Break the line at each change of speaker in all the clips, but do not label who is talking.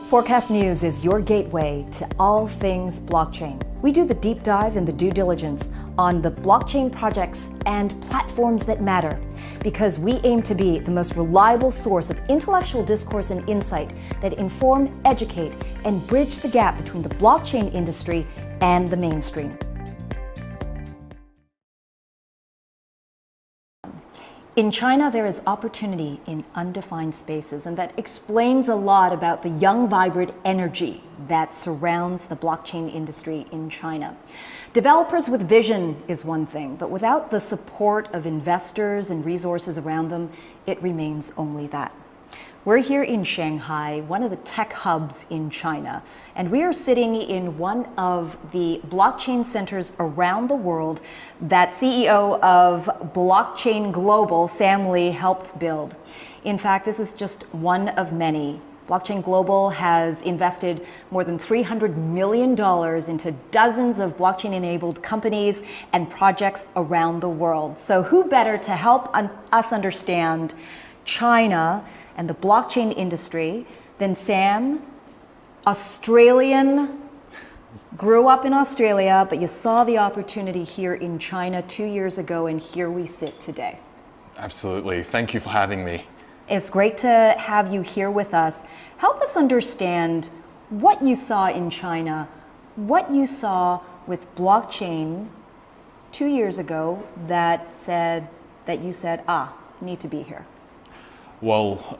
Forkast News is your gateway to all things blockchain. We do the deep dive and the due diligence on the blockchain projects and platforms that matter, because we aim to be the most reliable source of intellectual discourse and insight that inform, educate, and bridge the gap between the blockchain industry and the mainstream. In China, there is opportunity in undefined spaces, and that explains a lot about the young, vibrant energy that surrounds the blockchain industry in China. Developers with vision is one thing, but without the support of investors and resources around them, it remains only that. We're here in Shanghai, one of the tech hubs in China, and we are sitting in one of the blockchain centers around the world that CEO of Blockchain Global, Sam Lee, helped build. In fact, this is just one of many. Blockchain Global has invested more than $300 million into dozens of blockchain-enabled companies and projects around the world. So who better to help us understand China and the blockchain industry than Sam, Australian, grew up in Australia, but you saw the opportunity here in China 2 years ago, and here we sit today.
Absolutely. Thank you for having me.
It's great to have you here with us. Help us understand what you saw in China, what you saw with blockchain 2 years ago that you said, need to be here.
Well,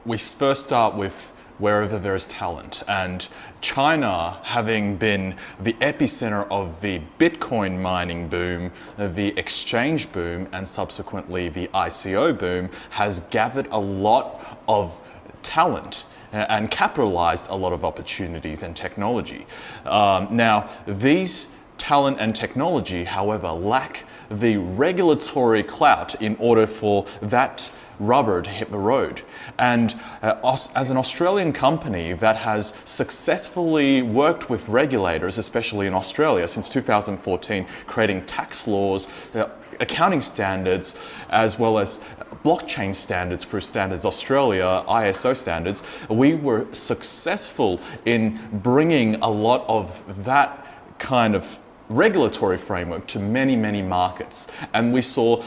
we first start with wherever there is talent, and China, having been the epicenter of the Bitcoin mining boom, the exchange boom, and subsequently the ICO boom, has gathered a lot of talent and capitalized a lot of opportunities and technology. Now, these talent and technology, however, lack the regulatory clout in order for that rubber to hit the road. And as an Australian company that has successfully worked with regulators, especially in Australia since 2014, creating tax laws, accounting standards, as well as blockchain standards through Standards Australia, ISO standards, we were successful in bringing a lot of that kind of regulatory framework to many, many markets. And we saw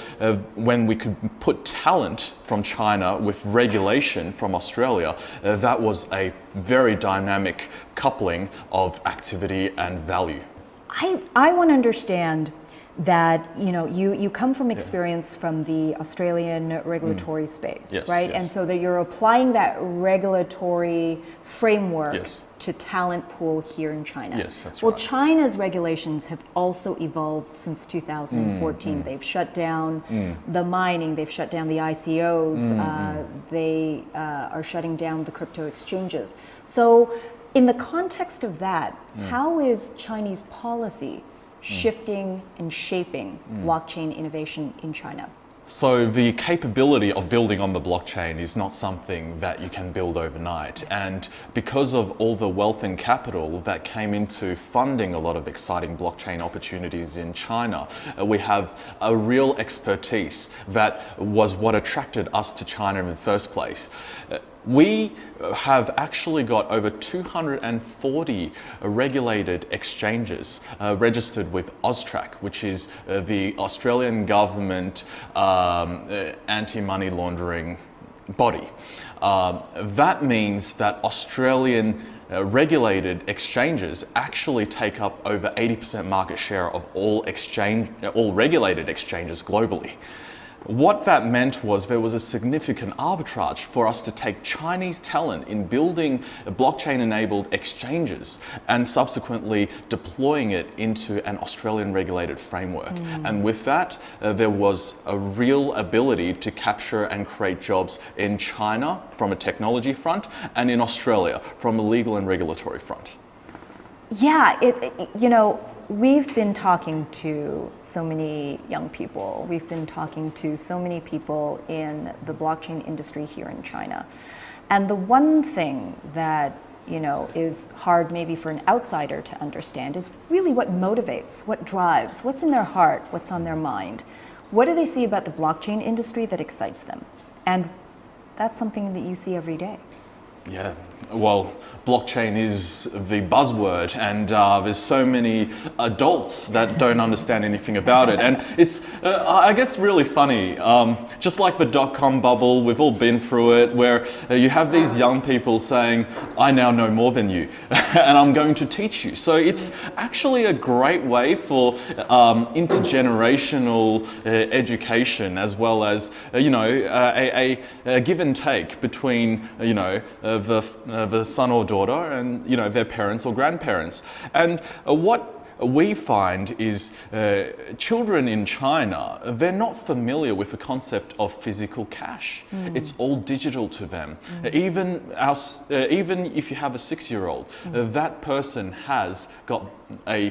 when we could put talent from China with regulation from Australia, that was a very dynamic coupling of activity and value.
I want to understand that you come from experience from the Australian regulatory space,
yes,
right?
Yes.
And so that you're applying that regulatory framework to talent pool here in China.
Yes, that's
well,
right.
China's regulations have also evolved since 2014. They've shut down the mining, they've shut down the ICOs, they are shutting down the crypto exchanges. So in the context of that, how is Chinese policy shifting and shaping blockchain innovation in China?
So the capability of building on the blockchain is not something that you can build overnight. And because of all the wealth and capital that came into funding a lot of exciting blockchain opportunities in China, we have a real expertise that was what attracted us to China in the first place. We have actually got over 240 regulated exchanges registered with AUSTRAC, which is the Australian government anti-money laundering body. That means that Australian regulated exchanges actually take up over 80% market share of all regulated exchanges globally. What that meant was there was a significant arbitrage for us to take Chinese talent in building blockchain-enabled exchanges and subsequently deploying it into an Australian regulated framework. And with that, there was a real ability to capture and create jobs in China from a technology front and in Australia from a legal and regulatory front.
Yeah, we've been talking to so many young people. We've been talking to so many people in the blockchain industry here in China. And the one thing that, is hard maybe for an outsider to understand is really what motivates, what drives, what's in their heart, what's on their mind. What do they see about the blockchain industry that excites them? And that's something that you see every day.
Yeah, well, blockchain is the buzzword, and there's so many adults that don't understand anything about it. And it's, I guess, really funny. Just like the dot-com bubble, we've all been through it, where you have these young people saying, I now know more than you, and I'm going to teach you. So it's actually a great way for intergenerational education, as well as, a give and take between, the son or daughter and their parents or grandparents. And what we find is children in China, they're not familiar with the concept of physical cash. It's all digital to them. Even if you have a 6-year-old, that person has got a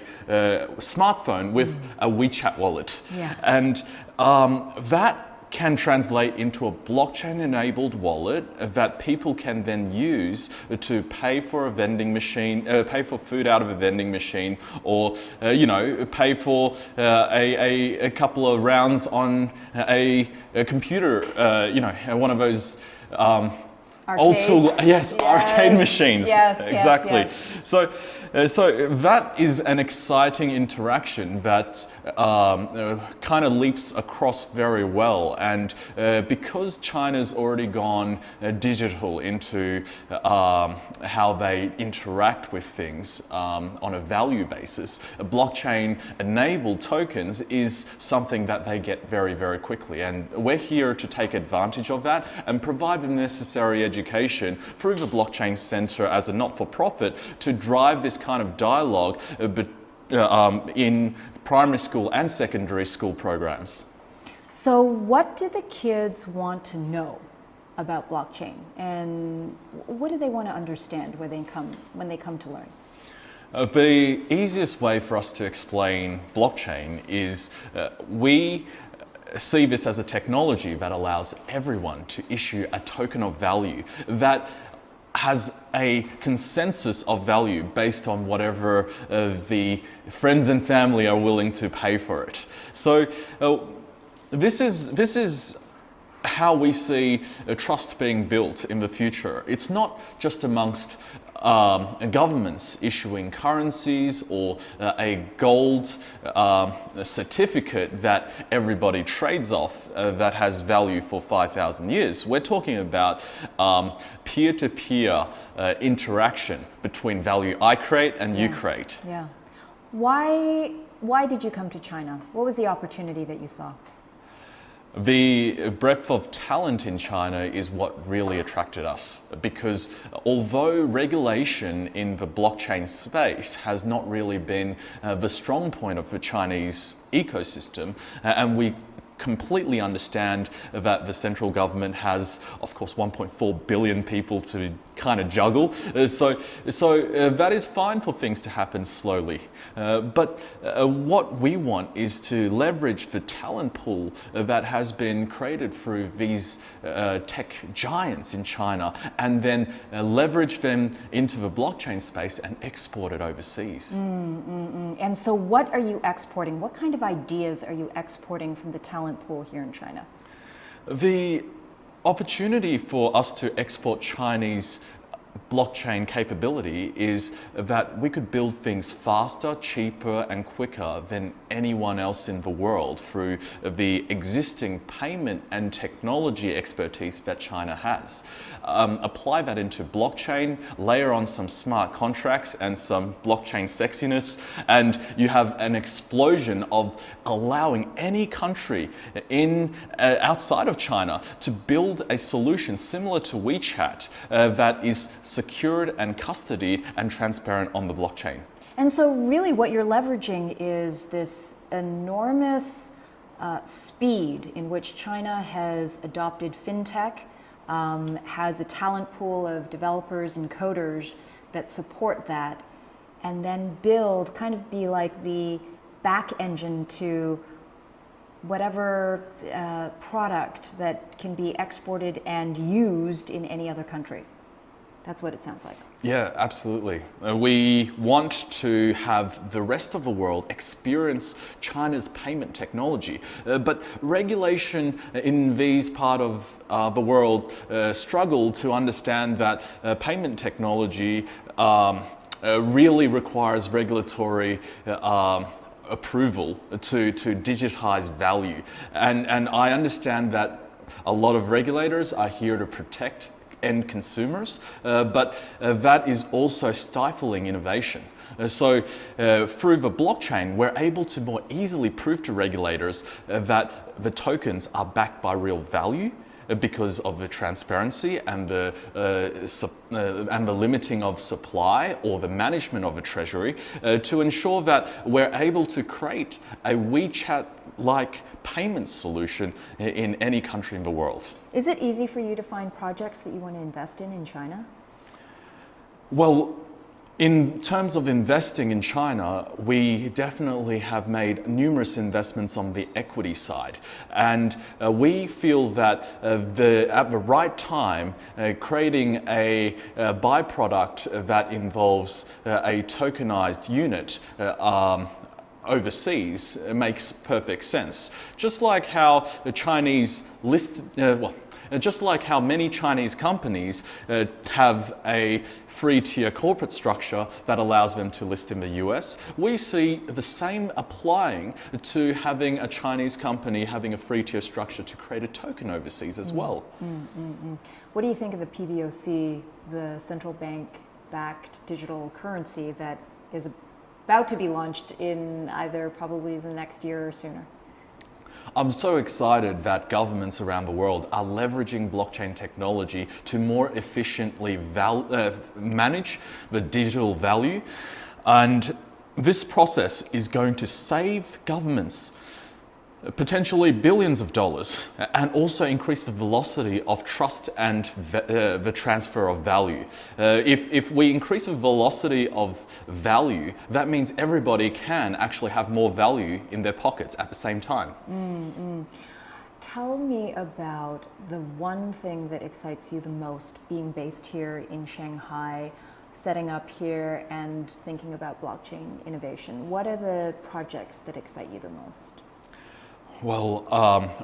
smartphone with a WeChat wallet.
Yeah.
And that can translate into a blockchain-enabled wallet that people can then use to pay for a vending machine, pay for food out of a vending machine, or pay for a couple of rounds on a computer, one of those. Old school, arcade machines.
Yes,
exactly.
yes.
So that is an exciting interaction that kind of leaps across very well. And because China's already gone digital into how they interact with things on a value basis, blockchain-enabled tokens is something that they get very, very quickly. And we're here to take advantage of that and provide the necessary education through the Blockchain Center as a not-for-profit to drive this kind of dialogue in primary school and secondary school programs.
So what do the kids want to know about blockchain, and what do they want to understand when they come to learn?
The easiest way for us to explain blockchain is we see this as a technology that allows everyone to issue a token of value that has a consensus of value based on whatever the friends and family are willing to pay for it. So this is how we see trust being built in the future. It's not just amongst governments issuing currencies or a gold certificate that everybody trades off that has value for 5,000 years. We're talking about peer-to-peer interaction between value I create and you create.
Yeah. Why did you come to China? What was the opportunity that you saw?
The breadth of talent in China is what really attracted us, because although regulation in the blockchain space has not really been the strong point of the Chinese ecosystem, and we completely understand that the central government has, of course, 1.4 billion people to kind of juggle. So that is fine for things to happen slowly. But what we want is to leverage the talent pool that has been created through these tech giants in China, and then leverage them into the blockchain space and export it overseas.
And so what are you exporting? What kind of ideas are you exporting from the talent pool here in China?
The opportunity for us to export Chinese blockchain capability is that we could build things faster, cheaper, and quicker than anyone else in the world through the existing payment and technology expertise that China has. Apply that into blockchain, layer on some smart contracts and some blockchain sexiness, and you have an explosion of allowing any country outside of China to build a solution similar to WeChat that is secured and custodied and transparent on the blockchain.
And so really what you're leveraging is this enormous speed in which China has adopted fintech, has a talent pool of developers and coders that support that, and then kind of be like the back engine to whatever product that can be exported and used in any other country. That's what it sounds like.
Yeah, absolutely. We want to have the rest of the world experience China's payment technology, but regulation in these part of the world struggle to understand that payment technology really requires regulatory approval to digitize value. And I understand that a lot of regulators are here to protect end consumers, but that is also stifling innovation. So through the blockchain, we're able to more easily prove to regulators that the tokens are backed by real value because of the transparency and the limiting of supply or the management of the treasury to ensure that we're able to create a WeChat-like payment solution in any country in the world.
Is it easy for you to find projects that you want to invest in China?
Well, in terms of investing in China, we definitely have made numerous investments on the equity side. And we feel that at the right time, creating a byproduct that involves a tokenized unit overseas makes perfect sense. Just like how the Chinese just like how many Chinese companies have a free-tier corporate structure that allows them to list in the US, we see the same applying to having a Chinese company having a free-tier structure to create a token overseas as well.
What do you think of the PBOC, the central bank-backed digital currency that is about to be launched in either probably the next year or sooner?
I'm so excited that governments around the world are leveraging blockchain technology to more efficiently manage the digital value. And this process is going to save governments potentially billions of dollars and also increase the velocity of trust and the transfer of value. If we increase the velocity of value, that means everybody can actually have more value in their pockets at the same time.
Tell me about the one thing that excites you the most being based here in Shanghai, setting up here and thinking about blockchain innovation. What are the projects that excite you the most?
Well,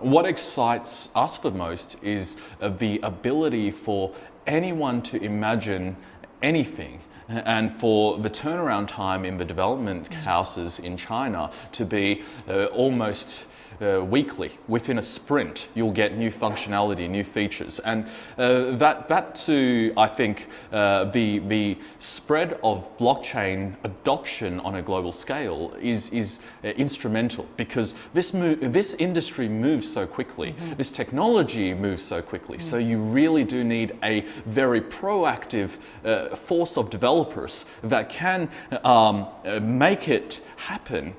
what excites us the most is the ability for anyone to imagine anything and for the turnaround time in the development houses in China to be almost weekly. Within a sprint, you'll get new functionality, new features. And that too, I think, the spread of blockchain adoption on a global scale is instrumental because this industry moves so quickly, this technology moves so quickly. So you really do need a very proactive force of developers that can make it happen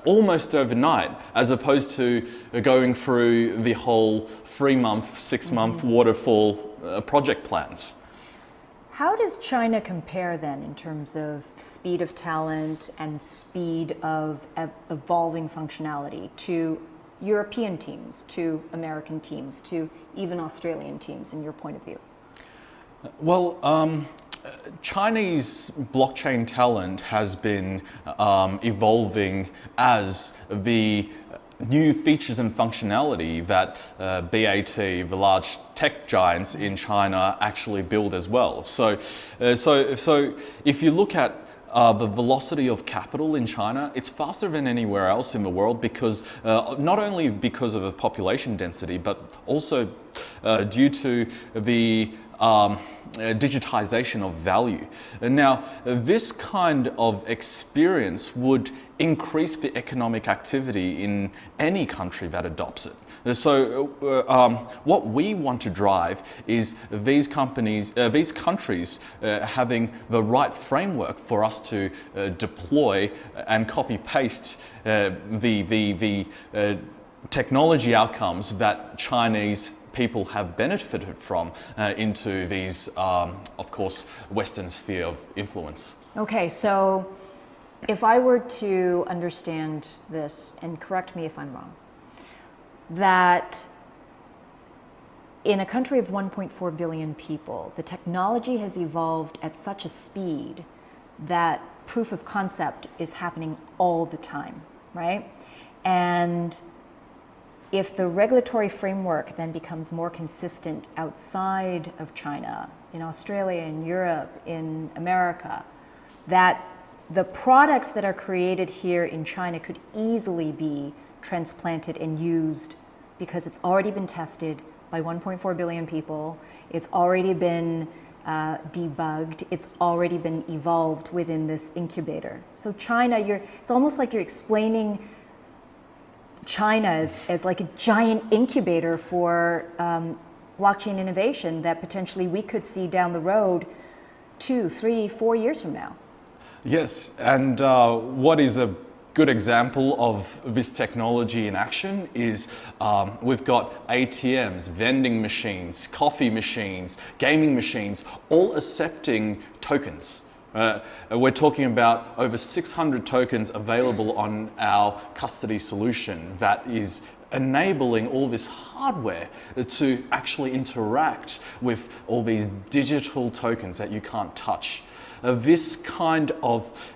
almost overnight, as opposed to going through the whole 3-month, 6-month waterfall project plans.
How does China compare then in terms of speed of talent and speed of evolving functionality to European teams, to American teams, to even Australian teams, in your point of view?
Well, Chinese blockchain talent has been evolving as the new features and functionality that BAT, the large tech giants in China, actually build as well. So if you look at the velocity of capital in China, it's faster than anywhere else in the world because not only because of the population density, but also due to the digitization of value. And now, this kind of experience would increase the economic activity in any country that adopts it. So what we want to drive is these countries having the right framework for us to deploy and copy paste the technology outcomes that Chinese people have benefited from into these, of course, Western sphere of influence.
Okay, so if I were to understand this, and correct me if I'm wrong, that in a country of 1.4 billion people, the technology has evolved at such a speed that proof of concept is happening all the time, right? And if the regulatory framework then becomes more consistent outside of China, in Australia, in Europe, in America, that the products that are created here in China could easily be transplanted and used because it's already been tested by 1.4 billion people, it's already been debugged, it's already been evolved within this incubator. So China, it's almost like you're explaining China as like a giant incubator for blockchain innovation that potentially we could see down the road 2, 3, 4 years from now.
Yes, and what is a good example of this technology in action is we've got ATMs, vending machines, coffee machines, gaming machines, all accepting tokens. We're talking about over 600 tokens available on our custody solution that is enabling all this hardware to actually interact with all these digital tokens that you can't touch. This kind of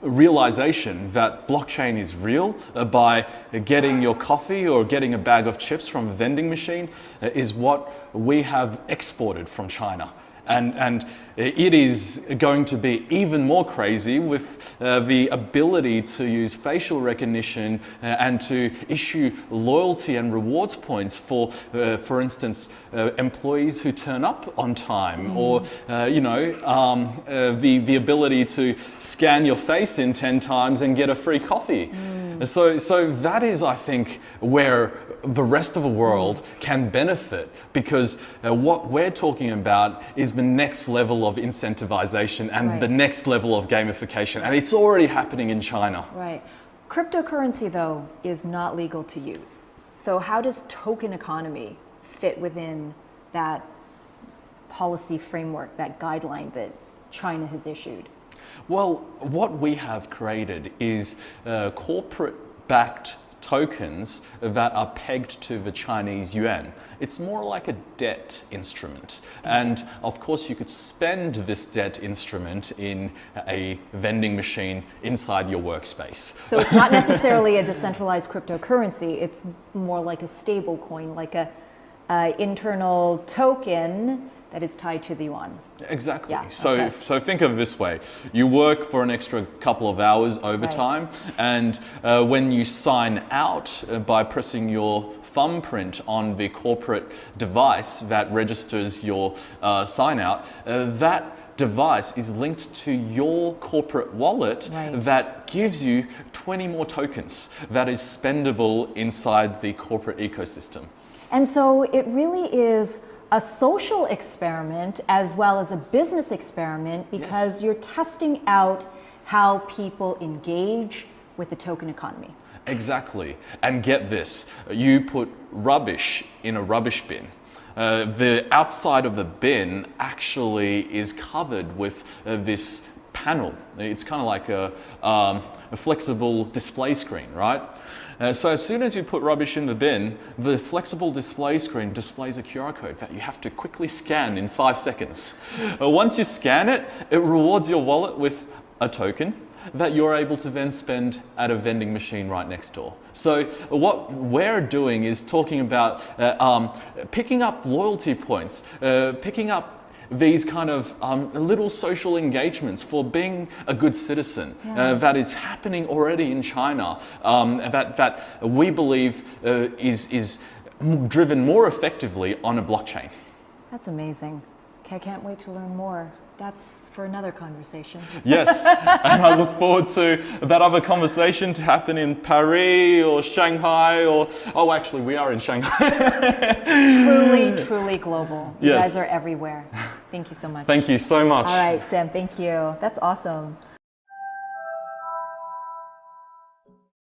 realization that blockchain is real by getting your coffee or getting a bag of chips from a vending machine is what we have exported from China. And it is going to be even more crazy with the ability to use facial recognition and to issue loyalty and rewards points for instance, employees who turn up on time, or the ability to scan your face in 10 times and get a free coffee. So that is, I think, where the rest of the world can benefit, because what we're talking about is the next level of incentivization and the next level of gamification, and it's already happening in China.
Right. Cryptocurrency, though, is not legal to use. So how does token economy fit within that policy framework, that guideline that China has issued?
Well, what we have created is corporate-backed tokens that are pegged to the Chinese yuan. It's more like a debt instrument. And of course, you could spend this debt instrument in a vending machine inside your workspace.
So it's not necessarily a decentralized cryptocurrency. It's more like a stable coin, like a internal token that is tied to the yuan.
Exactly.
Yeah,
so think of it this way. You work for an extra couple of hours overtime, and when you sign out by pressing your thumbprint on the corporate device that registers your sign out, that device is linked to your corporate wallet that gives you 20 more tokens that is spendable inside the corporate ecosystem.
And so it really is a social experiment as well as a business experiment, because you're testing out how people engage with the token economy.
Exactly. And get this, you put rubbish in a rubbish bin. The outside of the bin actually is covered with this panel. It's kind of like a flexible display screen, right? So as soon as you put rubbish in the bin, the flexible display screen displays a QR code that you have to quickly scan in 5 seconds. Once you scan it, it rewards your wallet with a token that you're able to then spend at a vending machine right next door. So what we're doing is talking about picking up loyalty points, picking up these kind of little social engagements for being a good citizen that is happening already in China, that we believe is driven more effectively on a blockchain.
That's amazing. Okay, I can't wait to learn more. That's for another conversation.
Yes, and I look forward to that other conversation to happen in Paris or Shanghai or, oh, actually we are in Shanghai.
Truly, truly global. You guys are everywhere. Thank you so much.
Thank you so much.
All right, Sam, thank you. That's awesome.